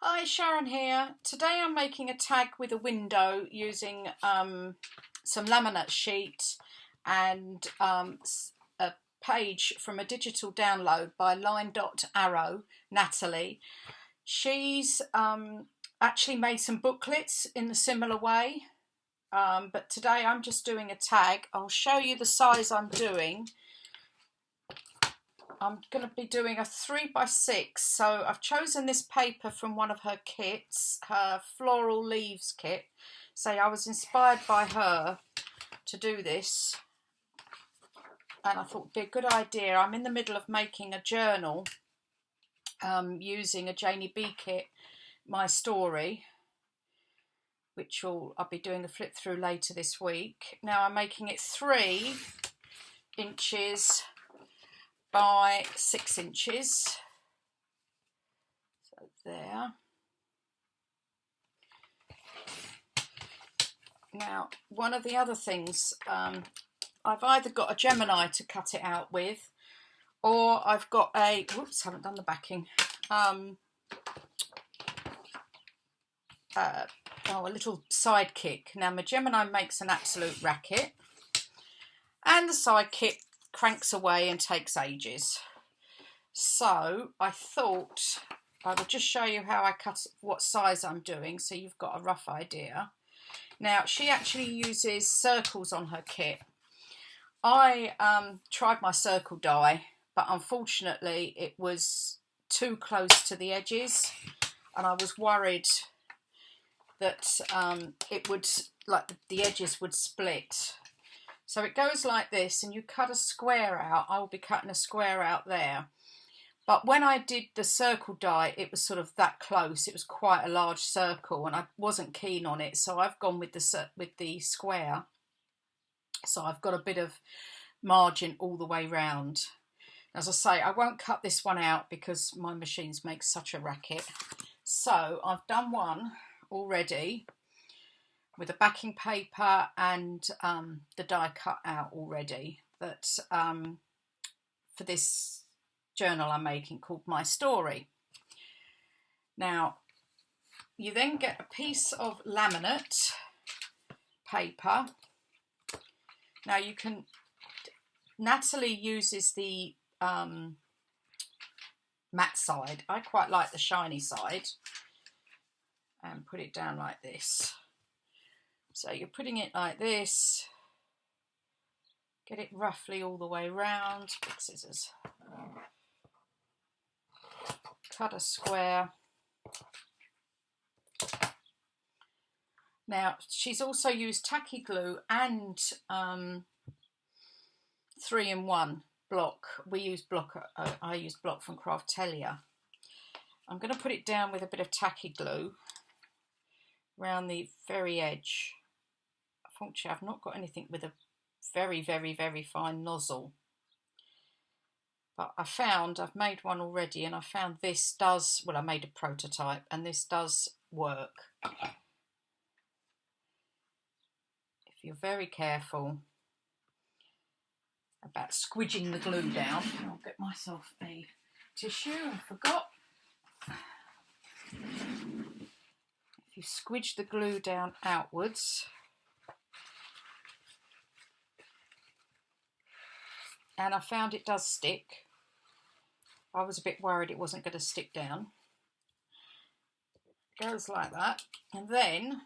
Hi, Sharon here. Today I'm making a tag with a window using some laminate sheet and a page from a digital download by Line Dot Arrow, Natalie. She's actually made some booklets in a similar way, but today I'm just doing a tag. I'll show you the size I'm doing. I'm going to be doing a 3x6, so I've chosen this paper from one of her kits, her floral leaves kit. So I was inspired by her to do this, and I thought it'd be a good idea. I'm in the middle of making a journal using a Janie B kit, My Story, which I'll be doing a flip through later this week. Now I'm making it 3 inches by 6 inches, so there. Now, one of the other things, I've either got a Gemini to cut it out with, or I've got a, whoops, haven't done the backing, a little sidekick. Now, my Gemini makes an absolute racket, and the sidekick cranks away and takes ages. So I thought I would just show you how I cut, what size I'm doing, so you've got a rough idea. Now, she actually uses circles on her kit. I tried my circle die, but unfortunately it was too close to the edges, and I was worried that it would, like, the edges would split. So it goes like this, and you cut a square out. I will be cutting a square out there. But when I did the circle die, it was sort of that close. It was quite a large circle, and I wasn't keen on it. So I've gone with the square. So I've got a bit of margin all the way round. As I say, I won't cut this one out because my machines make such a racket. So I've done one already with a backing paper and the die cut out already, that for this journal I'm making called My Story. Now, you then get a piece of laminate paper. Now you can, Natalie uses the matte side. I quite like the shiny side, and put it down like this. So you're putting it like this, get it roughly all the way round, big scissors, cut a square. Now, she's also used tacky glue and 3-in-1 block. We use block, I use block from Craftelia. I'm going to put it down with a bit of tacky glue around the very edge. Unfortunately, I've not got anything with a very, very, very fine nozzle. But I've made one already, and I found this does, well, I made a prototype, and this does work. If you're very careful about squidging the glue down. I'll get myself a tissue, I forgot. If you squidge the glue down outwards, and I found it does stick. I was a bit worried it wasn't going to stick down. It goes like that, and then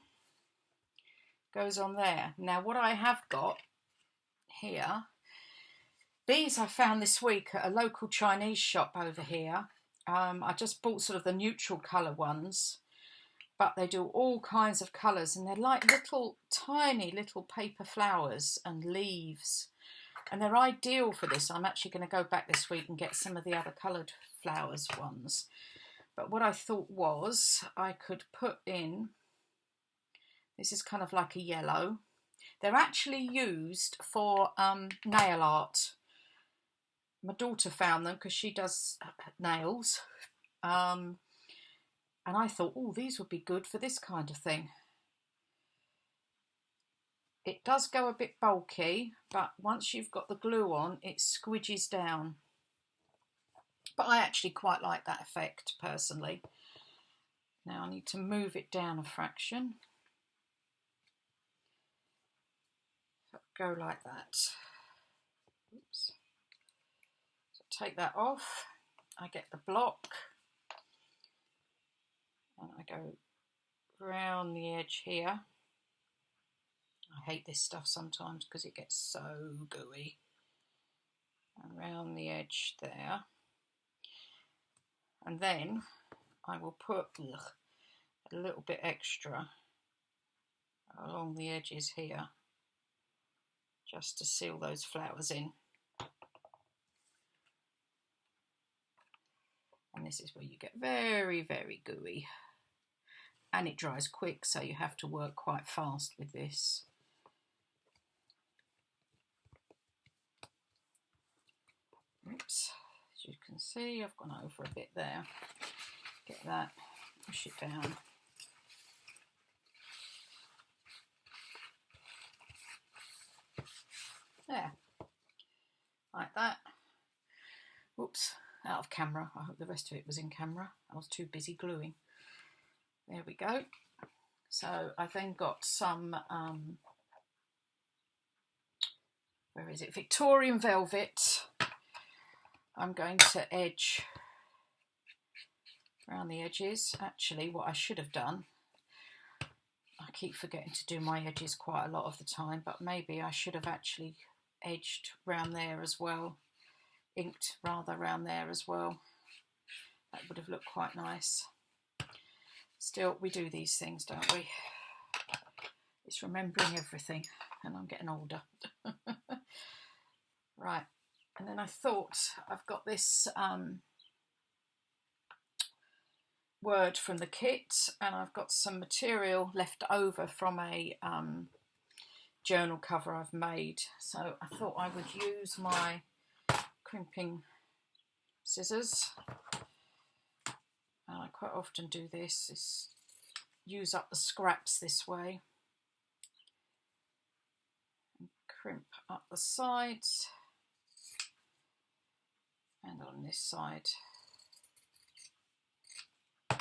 goes on there. Now, what I have got here, these I found this week at a local Chinese shop over here. I just bought sort of the neutral colour ones, but they do all kinds of colours, and they're like little, tiny little paper flowers and leaves. And they're ideal for this. I'm actually going to go back this week and get some of the other coloured flowers ones. But what I thought was I could put in, this is kind of like a yellow. They're actually used for nail art. My daughter found them because she does nails. And I thought, oh, these would be good for this kind of thing. It does go a bit bulky, but once you've got the glue on, it squidges down. But I actually quite like that effect, personally. Now I need to move it down a fraction. Go like that. Oops. So take that off. I get the block and I go round the edge here. I hate this stuff sometimes because it gets so gooey. And round the edge there. And then I will put a little bit extra along the edges here, just to seal those flowers in. And this is where you get very, very gooey. And it dries quick, so you have to work quite fast with this. Oops, as you can see, I've gone over a bit there. Get that, push it down. There, like that. Whoops, out of camera. I hope the rest of it was in camera. I was too busy gluing. There we go. So I've then got some, where is it? Victorian velvet. I'm going to edge around the edges. Actually, what I should have done, I keep forgetting to do my edges quite a lot of the time, but maybe I should have actually edged round there as well, inked rather round there as well. That would have looked quite nice. Still, we do these things, don't we? It's remembering everything, and I'm getting older. Right, and then I thought I've got this word from the kit, and I've got some material left over from a journal cover I've made, so I thought I would use my crimping scissors. And I quite often do this, is use up the scraps this way and crimp up the sides and on this side. I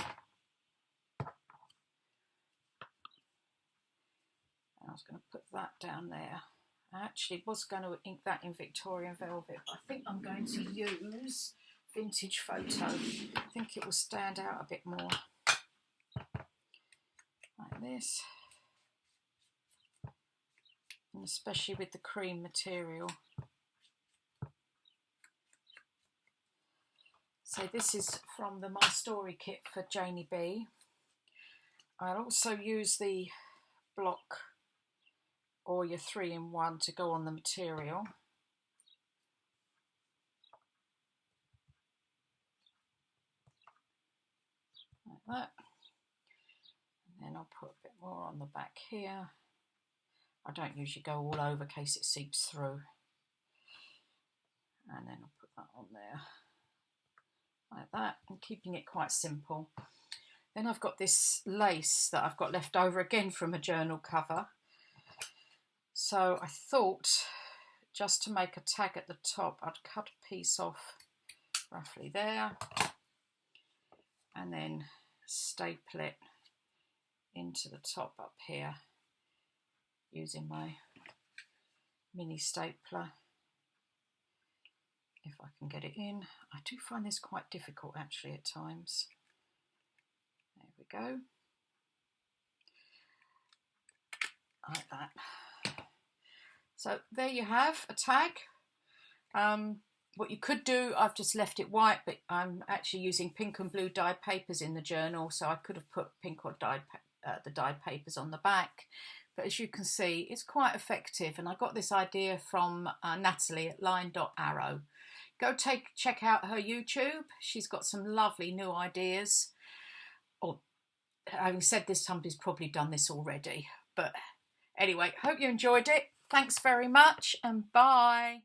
was going to put that down there. I actually was going to ink that in Victorian velvet, but I think I'm going to use vintage photo. I think it will stand out a bit more. Like this. And especially with the cream material. So this is from the My Story kit for Janie B. I'll also use the block or your 3-in-1 to go on the material. Like that. And then I'll put a bit more on the back here. I don't usually go all over in case it seeps through. And then I'll put that on there. Like that, and keeping it quite simple. Then I've got this lace that I've got left over again from a journal cover. So I thought, just to make a tag at the top, I'd cut a piece off roughly there and then staple it into the top up here using my mini stapler, if I can get it in. I do find this quite difficult actually at times. There we go. Like that. So there you have a tag. What you could do, I've just left it white, but I'm actually using pink and blue dyed papers in the journal, so I could have put pink or the dyed papers on the back. But as you can see, it's quite effective, and I got this idea from Natalie at Line.Arrow. Go check out her YouTube. She's got some lovely new ideas. Or, having said this, somebody's probably done this already. But anyway, hope you enjoyed it. Thanks very much, and bye.